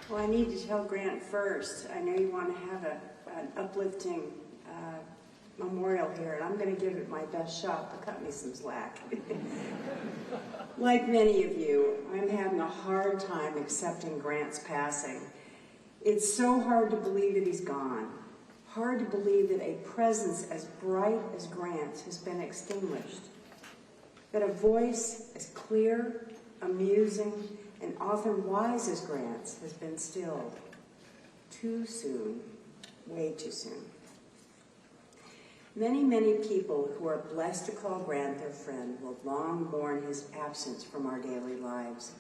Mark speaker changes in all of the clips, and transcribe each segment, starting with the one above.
Speaker 1: Well, I need to tell Grant first. I know you want to have an uplifting memorial here, and I'm going to give it my best shot, but cut me some slack. Like many of you, I'm having a hard time accepting Grant's passing. It's so hard to believe that he's gone. Hard to believe that a presence as bright as Grant's has been extinguished. That a voice as clear, amusing, and often wise as Grant's has been stilled. Too soon, way too soon. Many, many people who are blessed to call Grant their friend will long mourn his absence from our daily lives.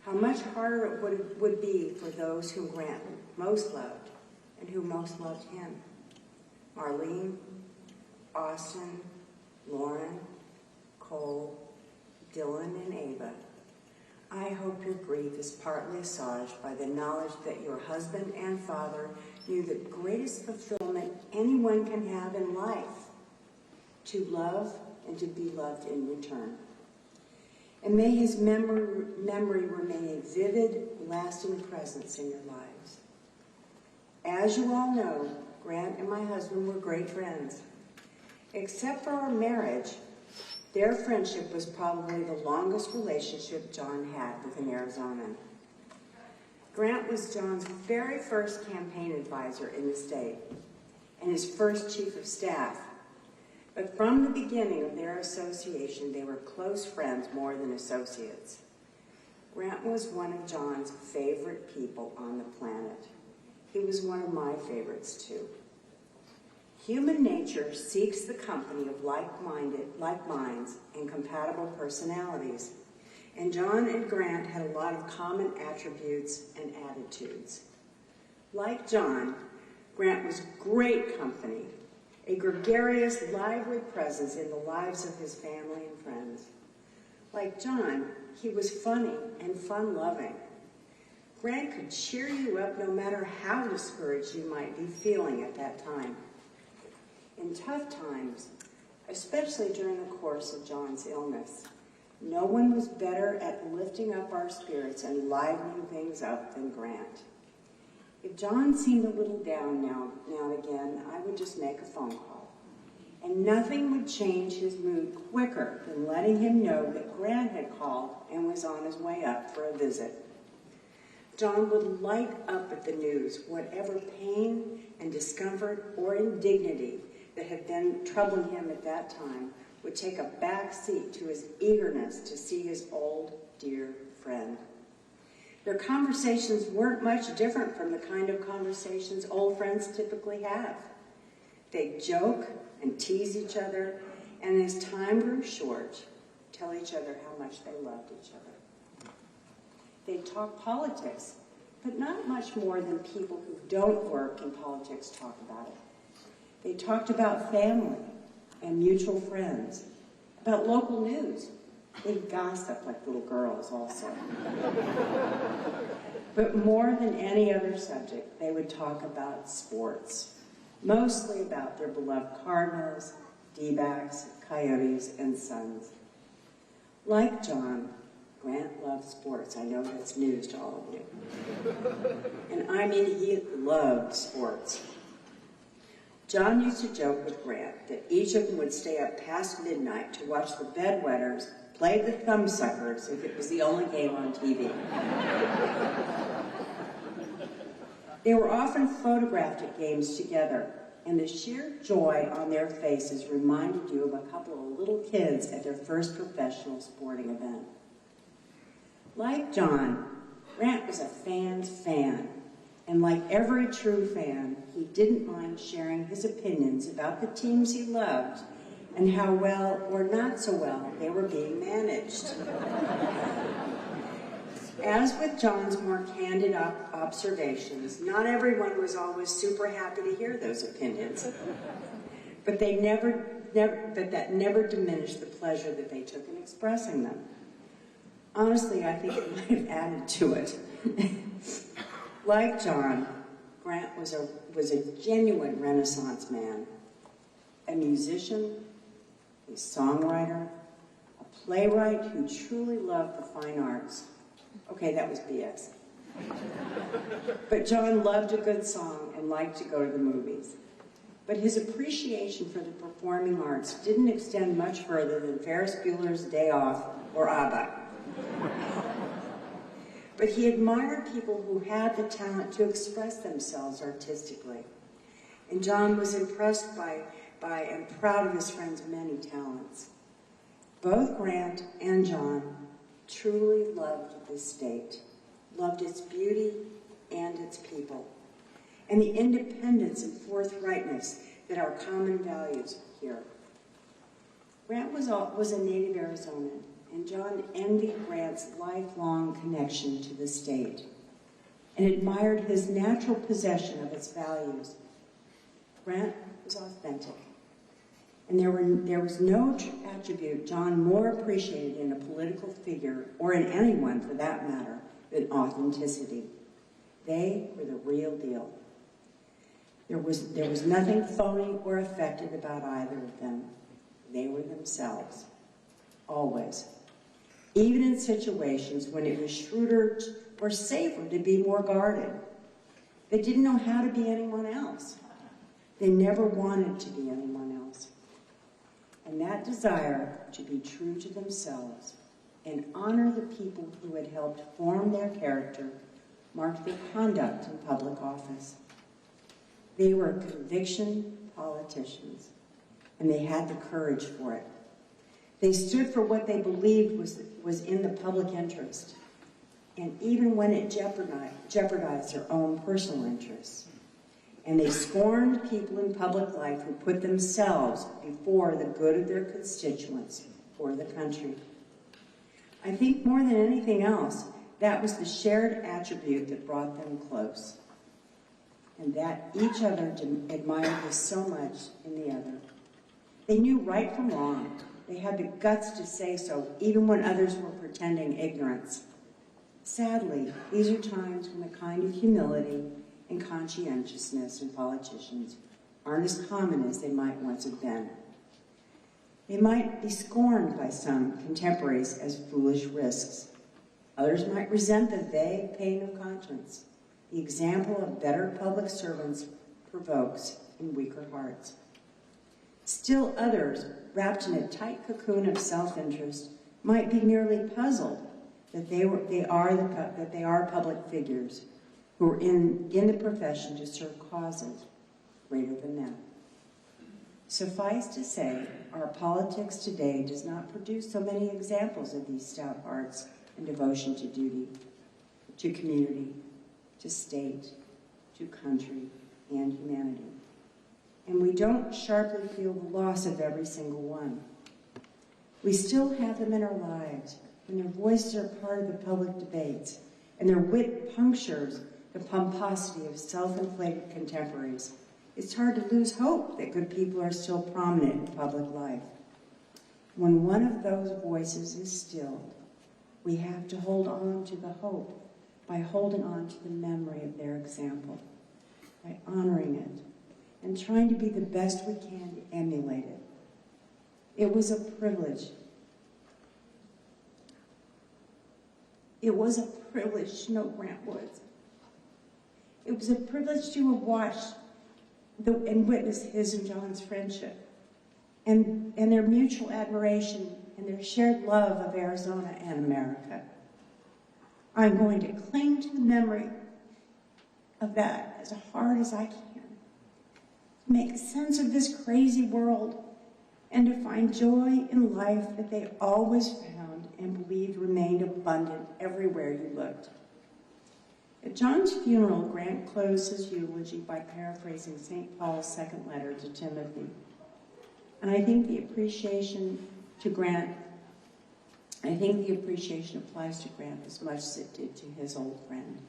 Speaker 1: How much harder it would be for those whom Grant most loved and who most loved him. Marlene, Austin, Lauren, Cole, Dylan, and Ava. I hope your grief is partly assuaged by the knowledge that your husband and father knew the greatest fulfillment anyone can have in life, to love and to be loved in return. And may his memory remain a vivid, lasting presence in your lives. As you all know, Grant and my husband were great friends. Except for our marriage, their friendship was probably the longest relationship John had with an Arizonan. Grant was John's very first campaign advisor in the state and his first chief of staff. But from the beginning of their association, they were close friends more than associates. Grant was one of John's favorite people on the planet. He was one of my favorites, too. Human nature seeks the company of like minds and compatible personalities. And John and Grant had a lot of common attributes and attitudes. Like John, Grant was great company, a gregarious, lively presence in the lives of his family and friends. Like John, he was funny and fun-loving. Grant could cheer you up no matter how discouraged you might be feeling at that time. In tough times, especially during the course of John's illness, no one was better at lifting up our spirits and livening things up than Grant. If John seemed a little down now and again, I would just make a phone call. And nothing would change his mood quicker than letting him know that Grant had called and was on his way up for a visit. John would light up at the news, whatever pain and discomfort or indignity that had been troubling him at that time would take a back seat to his eagerness to see his old, dear friend. Their conversations weren't much different from the kind of conversations old friends typically have. They'd joke and tease each other, and as time grew short, tell each other how much they loved each other. They'd talk politics, but not much more than people who don't work in politics talk about it. They talked about family and mutual friends, about local news. They gossip like little girls also. But more than any other subject, they would talk about sports, mostly about their beloved Cardinals, D-backs, Coyotes, and Suns. Like John, Grant loved sports. I know that's news to all of you. And I mean, he loved sports. John used to joke with Grant that each of them would stay up past midnight to watch the bedwetters play the thumbsuckers if it was the only game on TV. They were often photographed at games together, and the sheer joy on their faces reminded you of a couple of little kids at their first professional sporting event. Like John, Grant was a fan's fan, and like every true fan, he didn't mind sharing his opinions about the teams he loved and how well or not so well they were being managed. As with John's more candid observations, not everyone was always super happy to hear those opinions, but that never diminished the pleasure that they took in expressing them. Honestly, I think it might have added to it. Like John, Grant was a genuine Renaissance man, a musician, a songwriter, a playwright who truly loved the fine arts. Okay, that was BS. But John loved a good song and liked to go to the movies. But his appreciation for the performing arts didn't extend much further than Ferris Bueller's Day Off or ABBA. But he admired people who had the talent to express themselves artistically. And John was impressed by and proud of his friend's many talents. Both Grant and John truly loved this state, loved its beauty and its people, and the independence and forthrightness that are common values here. Grant was a native Arizonan, and John envied Grant's lifelong connection to the state and admired his natural possession of its values. Grant was authentic, and there was no attribute John more appreciated in a political figure, or in anyone for that matter, than authenticity. They were the real deal. There was nothing phony or affected about either of them. They were themselves, always. Even in situations when it was shrewder or safer to be more guarded. They didn't know how to be anyone else. They never wanted to be anyone else. And that desire to be true to themselves and honor the people who had helped form their character marked their conduct in public office. They were conviction politicians, and they had the courage for it. They stood for what they believed was in the public interest, and even when it jeopardized their own personal interests. And they scorned people in public life who put themselves before the good of their constituents or the country. I think more than anything else, that was the shared attribute that brought them close, and that each other admired this so much in the other. They knew right from wrong. They had the guts to say so, even when others were pretending ignorance. Sadly, these are times when a kind of humility and conscientiousness in politicians aren't as common as they might once have been. They might be scorned by some contemporaries as foolish risks. Others might resent the vague pain of conscience. The example of better public servants provokes in weaker hearts. Still others, wrapped in a tight cocoon of self-interest, might be nearly puzzled that they are public figures who are in the profession to serve causes greater than them. Suffice to say, our politics today does not produce so many examples of these stout hearts and devotion to duty, to community, to state, to country, and humanity. And we don't sharply feel the loss of every single one. We still have them in our lives, and their voices are part of the public debates, and their wit punctures the pomposity of self-inflated contemporaries. It's hard to lose hope that good people are still prominent in public life. When one of those voices is stilled, we have to hold on to the hope by holding on to the memory of their example, by honoring it, and trying to be the best we can to emulate it. It was a privilege. It was a privilege to know Grant Woods. It was a privilege to have watched and witnessed his and John's friendship and their mutual admiration and their shared love of Arizona and America. I'm going to cling to the memory of that as hard as I can, to make sense of this crazy world and to find joy in life that they always found and believed remained abundant everywhere you looked. At John's funeral, Grant closed his eulogy by paraphrasing St. Paul's second letter to Timothy. And I think the appreciation to Grant, I think the appreciation applies to Grant as much as it did to his old friend.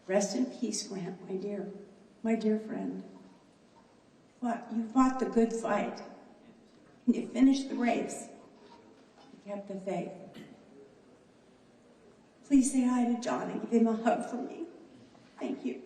Speaker 1: Rest in peace, Grant, my dear friend. You fought the good fight, and you finished the race. You kept the faith. Please say hi to John and give him a hug from me. Thank you.